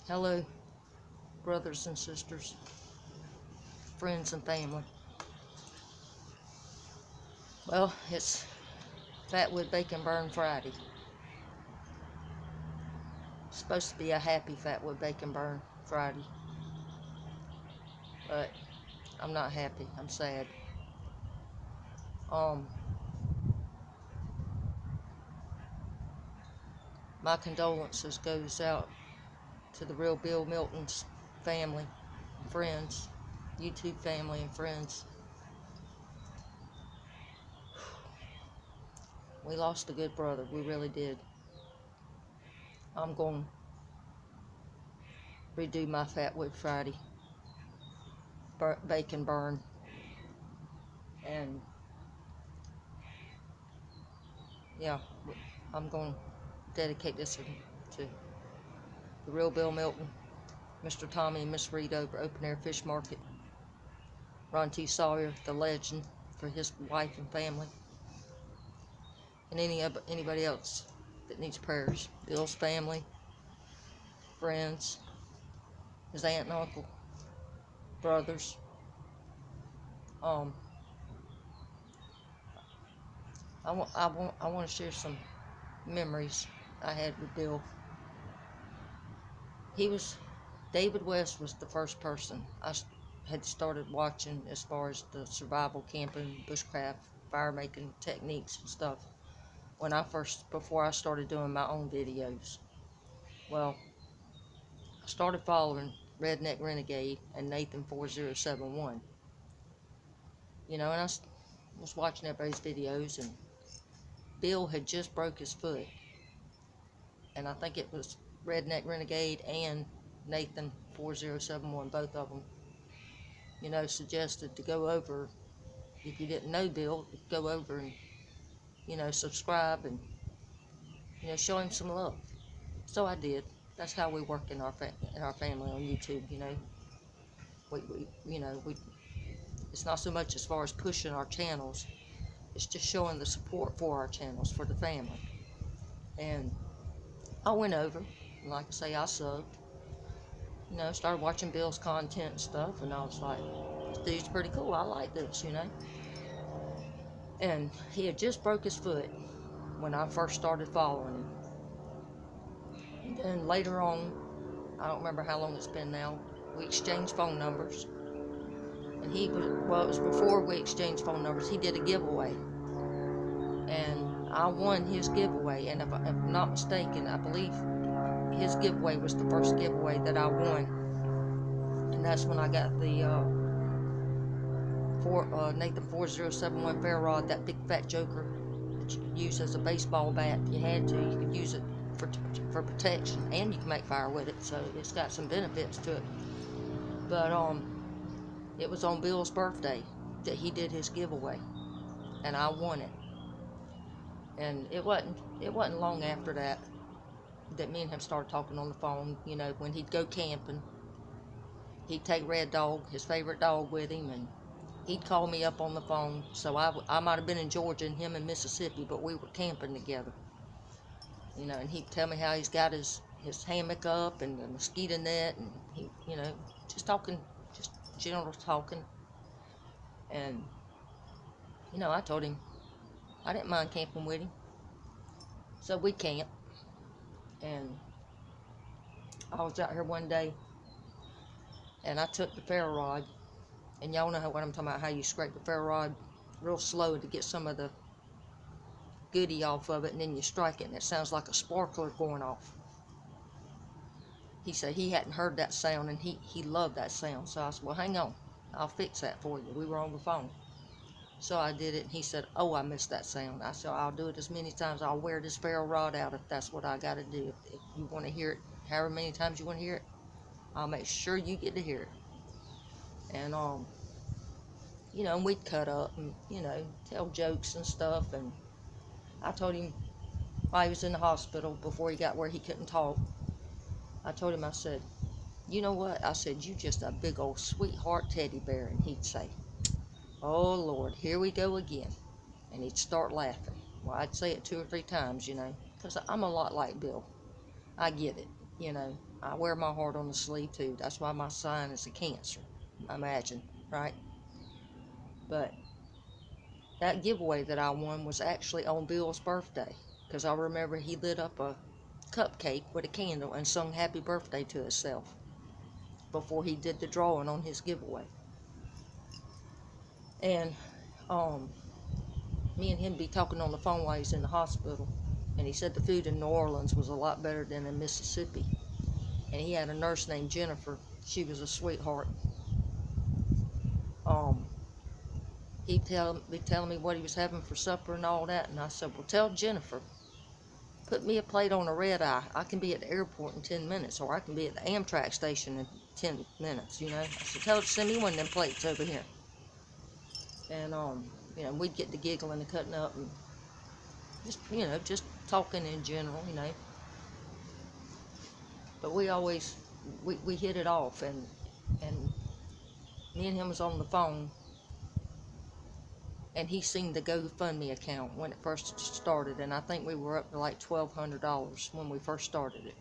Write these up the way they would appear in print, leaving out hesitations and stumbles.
Hello, brothers and sisters, friends and family. Well, it's Fatwood Bacon Burn Friday. It's supposed to be a happy Fatwood Bacon Burn Friday, but I'm not happy. I'm sad. Um, my condolences goes out to the real Bill Milton's family, and friends, YouTube family and friends. We lost a good brother. We really did. I'm going to redo my Fatwood Friday bacon burn, and yeah, I'm going to dedicate this to the real Bill Milton, Mr. Tommy and Miss Reed over Open Air Fish Market, Ron T. Sawyer, the legend, for his wife and family, and anybody else that needs prayers. Bill's family, friends, his aunt and uncle, brothers. Um, I want to share some memories I had with Bill. David West was the first person I had started watching as far as the survival camping, bushcraft, fire making techniques and stuff before I started doing my own videos. Well, I started following Redneck Renegade and Nathan 4071. And I was watching everybody's videos, and Bill had just broke his foot. And I think it was Redneck Renegade and Nathan 4071, both of them, suggested to go over. If you didn't know Bill, go over and, subscribe and, show him some love. So I did. That's how we work in our family on YouTube. We it's not so much as far as pushing our channels. It's just showing the support for our channels, for the family. And I went over, and like I say, I subbed. Started watching Bill's content and stuff, and I was like, this dude's pretty cool. I like this. And he had just broke his foot when I first started following him. And then later on, I don't remember how long it's been now, we exchanged phone numbers. And it was before we exchanged phone numbers, he did a giveaway. And I won his giveaway. And if I'm not mistaken, I believe his giveaway was the first giveaway that I won. And that's when I got the Nathan 4071 ferro rod, that big fat joker that you could use as a baseball bat. If you had to, you could use it for protection, and you can make fire with it, so it's got some benefits to it. But it was on Bill's birthday that he did his giveaway, and I won it. And it wasn't long after that me and him started talking on the phone. When he'd go camping, he'd take Red Dog, his favorite dog, with him, and he'd call me up on the phone. So I might have been in Georgia and him in Mississippi, but we were camping together. And he'd tell me how he's got his hammock up and the mosquito net, and he, just talking, just general talking. And, I told him I didn't mind camping with him. So we camped, and I was out here one day, and I took the ferro rod, and y'all know what I'm talking about, how you scrape the ferro rod real slow to get some of the goody off of it, and then you strike it, and it sounds like a sparkler going off. He said he hadn't heard that sound, and he loved that sound. So I said, well, hang on, I'll fix that for you. We were on the phone. So I did it, and he said, oh, I missed that sound. I said, I'll do it as many times. I'll wear this ferro rod out if that's what I got to do. If you want to hear it, however many times you want to hear it, I'll make sure you get to hear it. And, and we'd cut up and, tell jokes and stuff. And I told him while he was in the hospital, before he got where he couldn't talk, I told him, I said, you know what? I said, you just a big old sweetheart teddy bear. And he'd say, oh, Lord, here we go again. And he'd start laughing. Well, I'd say it 2 or 3 times, because I'm a lot like Bill. I get it, I wear my heart on the sleeve too. That's why my sign is a Cancer. Imagine, right? But that giveaway that I won was actually on Bill's birthday, because I remember he lit up a cupcake with a candle and sung happy birthday to himself before he did the drawing on his giveaway. And me and him be talking on the phone while he's in the hospital, and he said the food in New Orleans was a lot better than in Mississippi. And he had a nurse named Jennifer. She was a sweetheart. He'd be telling me what he was having for supper and all that, and I said, well, tell Jennifer, put me a plate on a red eye. I can be at the airport in 10 minutes, or I can be at the Amtrak station in 10 minutes, you know. I said, tell her to send me one of them plates over here. And, you know, we'd get to giggling and cutting up and just, you know, just talking in general, you know. But we always, we hit it off, and me and him was on the phone, and he seen the GoFundMe account when it first started, and I think we were up to like $1,200 when we first started it.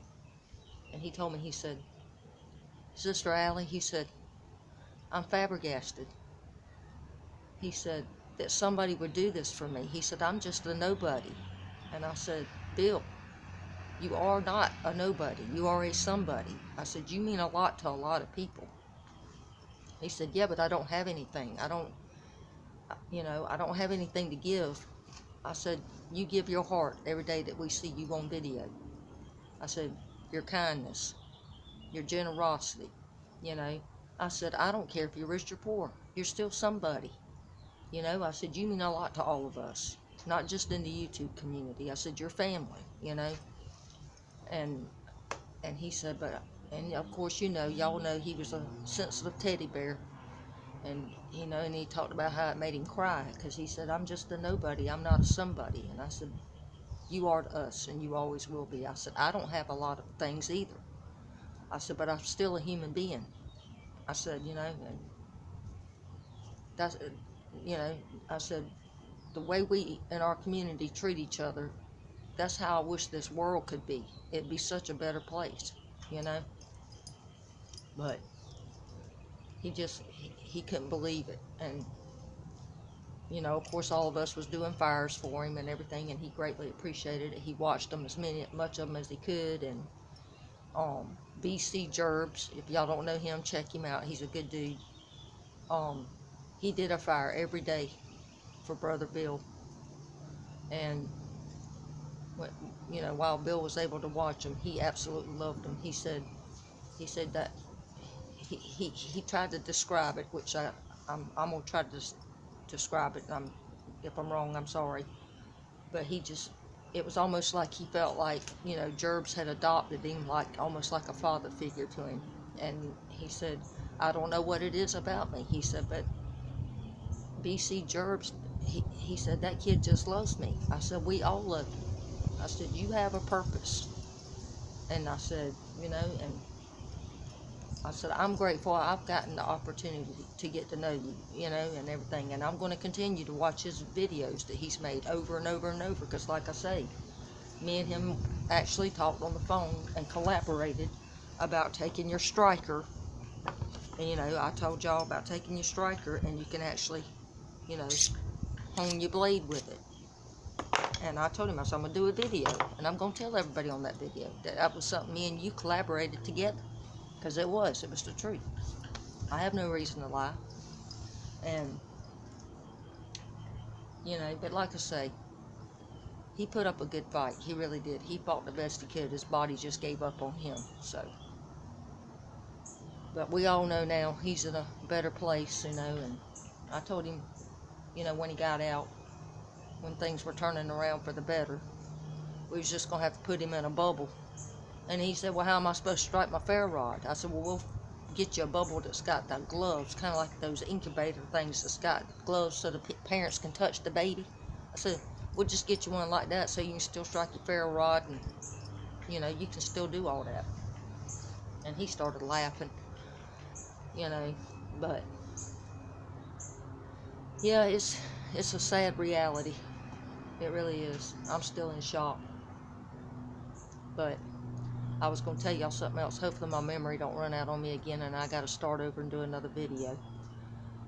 And he told me, he said, Sister Allie, he said, I'm flabbergasted. He said, that somebody would do this for me. He said, I'm just a nobody. And I said, Bill, you are not a nobody. You are a somebody. I said, you mean a lot to a lot of people. He said, yeah, but I don't have anything. I don't have anything to give. I said, you give your heart every day that we see you on video. I said, your kindness, your generosity, you know. I said, I don't care if you're rich or poor. You're still somebody. You know, I said, you mean a lot to all of us, not just in the YouTube community. I said, your family, you know. And he said, but, and of course, you know, y'all know he was a sensitive teddy bear. And, you know, and he talked about how it made him cry, because he said, I'm just a nobody. I'm not a somebody. And I said, you are to us, and you always will be. I said, I don't have a lot of things either. I said, but I'm still a human being. I said, you know, and that's, you know, I said, the way we in our community treat each other, that's how I wish this world could be. It'd be such a better place, you know. But he couldn't believe it. And, you know, of course, all of us was doing fires for him and everything, and he greatly appreciated it. He watched them much of them as he could. And BC Gerbs, if y'all don't know him, check him out. He's a good dude. He did a fire every day for Brother Bill. And, you know, while Bill was able to watch him, he absolutely loved him. He said that he tried to describe it, which I'm gonna try to describe it. If I'm wrong, I'm sorry. But it was almost like he felt like, you know, Gerbs had adopted him, like almost like a father figure to him. And he said, I don't know what it is about me. He said, but BC Gerbs, he said, that kid just loves me. I said, we all love you. I said, you have a purpose. And I said, you know, and I said, I'm grateful I've gotten the opportunity to get to know you, you know, and everything. And I'm going to continue to watch his videos that he's made over and over and over. Because like I say, me and him actually talked on the phone and collaborated about taking your striker. And, you know, I told y'all about taking your striker, and you can actually, you know, hone your blade with it. And I told him, I said, I'm going to do a video. And I'm going to tell everybody on that video that was something me and you collaborated together. Because it was the truth. I have no reason to lie. And, you know, but like I say, he put up a good fight. He really did. He fought the best he could. His body just gave up on him. So, but we all know now he's in a better place, you know. And I told him, you know, when he got out, when things were turning around for the better, we was just going to have to put him in a bubble. And he said, well, how am I supposed to strike my ferro rod? I said, well, we'll get you a bubble that's got the gloves, kind of like those incubator things that's got gloves so the parents can touch the baby. I said, we'll just get you one like that so you can still strike your ferro rod, and, you know, you can still do all that. And he started laughing, you know. But, yeah, it's a sad reality. It really is. I'm still in shock. But I was going to tell y'all something else. Hopefully my memory don't run out on me again and I got to start over and do another video.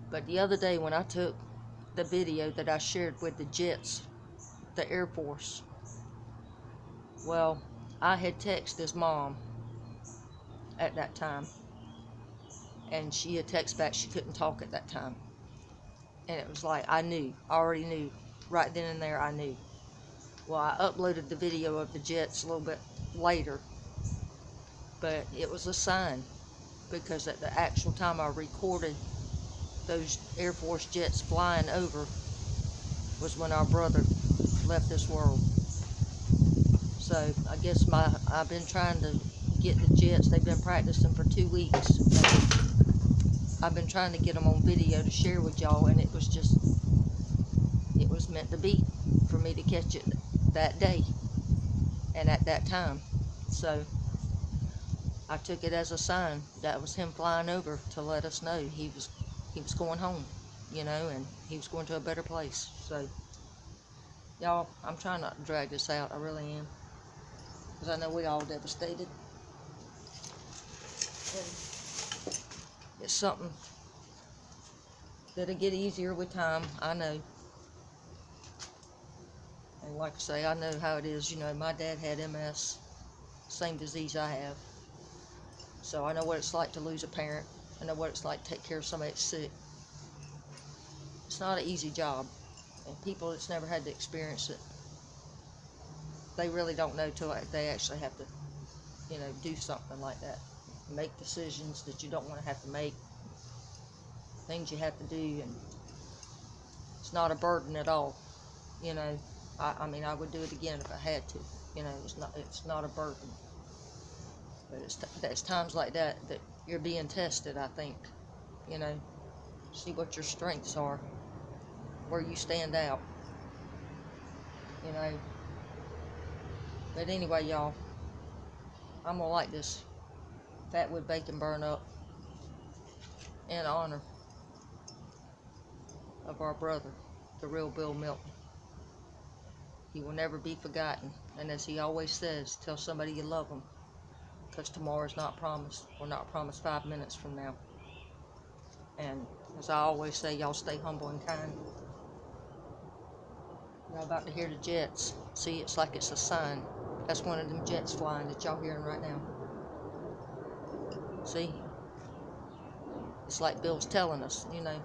But the other day when I took the video that I shared with the Jets, the Air Force, well, I had texted his mom at that time, and she had texted back she couldn't talk at that time. And it was like, I already knew, right then and there I knew. Well, I uploaded the video of the Jets a little bit later, but it was a sign, because at the actual time I recorded those Air Force jets flying over was when our brother left this world. So I guess I've been trying to get the jets. They've been practicing for 2 weeks. I've been trying to get them on video to share with y'all, and it was meant to be for me to catch it that day and at that time. So I took it as a sign. That was him flying over to let us know he was going home, you know, and he was going to a better place. So y'all, I'm trying not to drag this out. I really am, because I know we all devastated. And it's something that'll get easier with time, I know. And like I say, I know how it is. You know, my dad had MS, same disease I have. So I know what it's like to lose a parent. I know what it's like to take care of somebody that's sick. It's not an easy job. And people that's never had to experience it, they really don't know till they actually have to, you know, do something like that. Make decisions that you don't want to have to make. Things you have to do, and it's not a burden at all. You know, I mean, I would do it again if I had to. You know, it's not a burden. But it's times like that that you're being tested, I think. You know, see what your strengths are, where you stand out. You know. But anyway, y'all, I'm gonna light this Fatwood Bacon Burn up in honor of our brother, the real Bill Milton. He will never be forgotten. And as he always says, tell somebody you love them, because tomorrow's not promised. We're not promised 5 minutes from now. And as I always say, y'all stay humble and kind. Y'all about to hear the jets. See, it's like it's a sign. That's one of them jets flying that y'all hearing right now. See? It's like Bill's telling us, you know,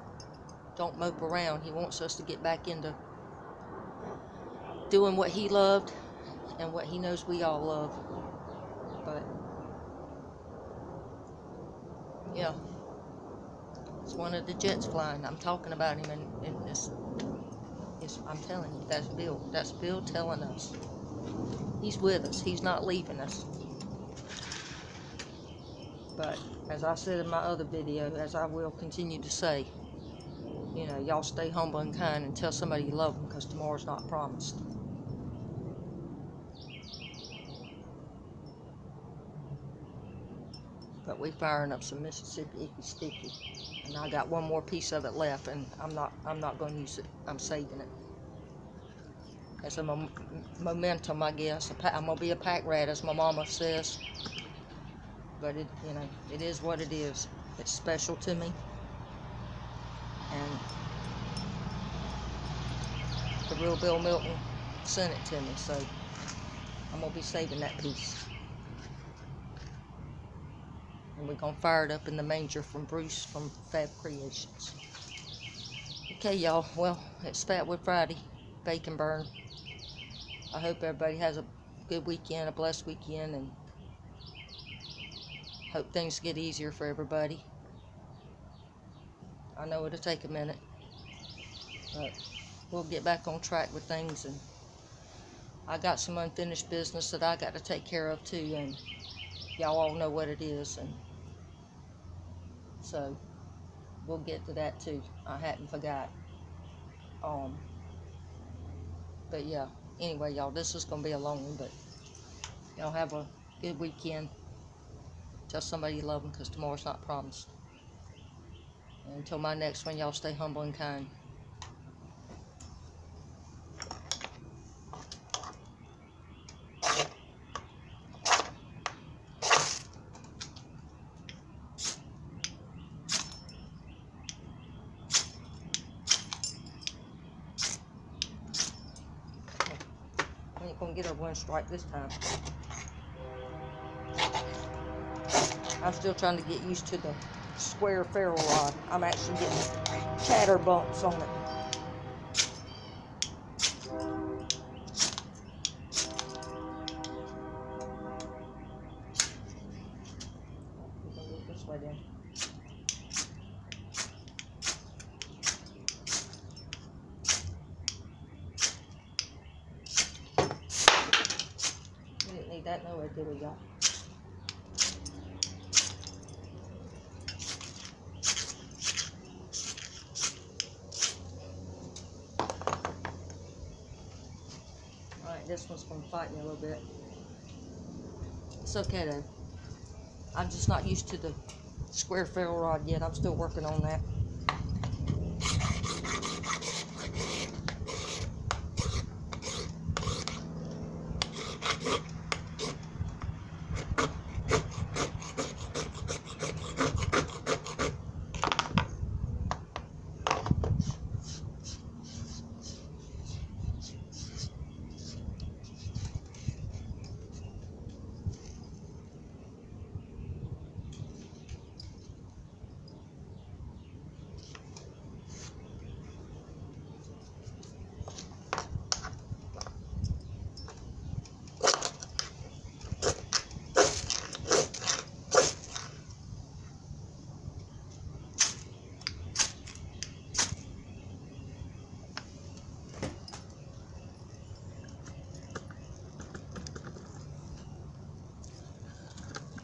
don't mope around. He wants us to get back into doing what he loved and what he knows we all love. But yeah, it's one of the jets flying. I'm talking about him, and I'm telling you, that's Bill. That's Bill telling us he's with us. He's not leaving us. But as I said in my other video, as I will continue to say, you know, y'all stay humble and kind and tell somebody you love them, because tomorrow's not promised. But we firing up some Mississippi Icky Sticky, and I got one more piece of it left, and I'm not going to use it. I'm saving it as a momentum, I guess. I'm gonna be a pack rat, as my mama says. But it, you know, it is what it is. It's special to me, and the real Bill Milton sent it to me, so I'm gonna be saving that piece. And we're gonna fire it up in the manger from Bruce from Fab Creations. Okay, y'all. Well, it's Fatwood Friday, Bacon Burn. I hope everybody has a good weekend, a blessed weekend, and hope things get easier for everybody. I know it'll take a minute, but we'll get back on track with things. And I got some unfinished business that I got to take care of too, and y'all all know what it is, and so we'll get to that too. I hadn't forgot. But yeah, anyway, y'all, this is gonna be a long one, but y'all have a good weekend. Tell somebody you love them, because tomorrow's not promised. And until my next one, y'all stay humble and kind. one strike this time. I'm still trying to get used to the square ferrule rod. I'm actually getting chatter bumps on it. We're gonna do it this way then. We didn't need that nowhere, did we, y'all? Alright, this one's gonna fight me a little bit. It's okay though. I'm just not used to the square ferrule rod yet. I'm still working on that.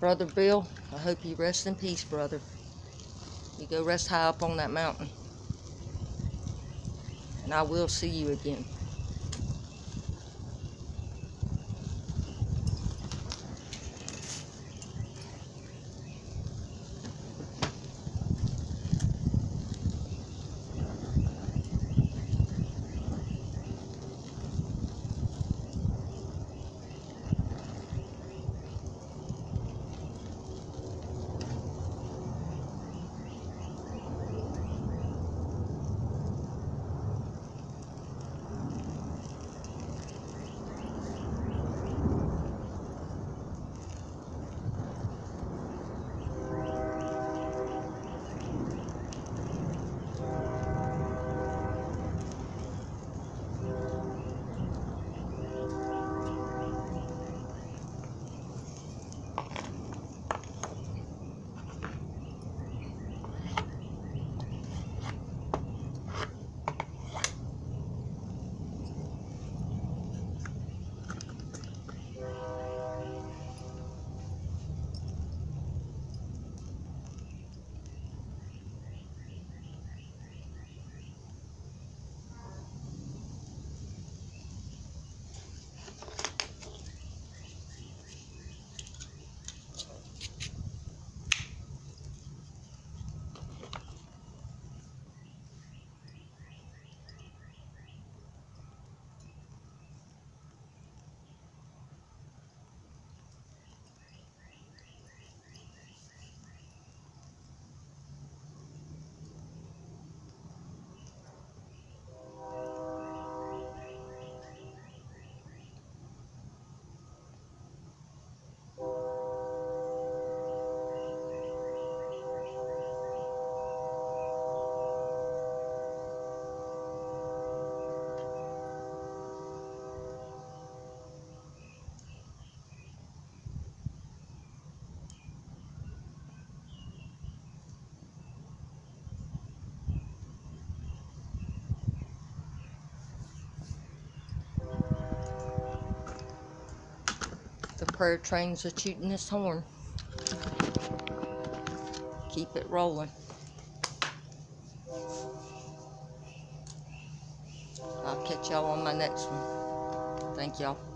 Brother Bill, I hope you rest in peace, brother. You go rest high up on that mountain. And I will see you again. The prayer trains are tooting its horn. Keep it rolling. I'll catch y'all on my next one. Thank y'all.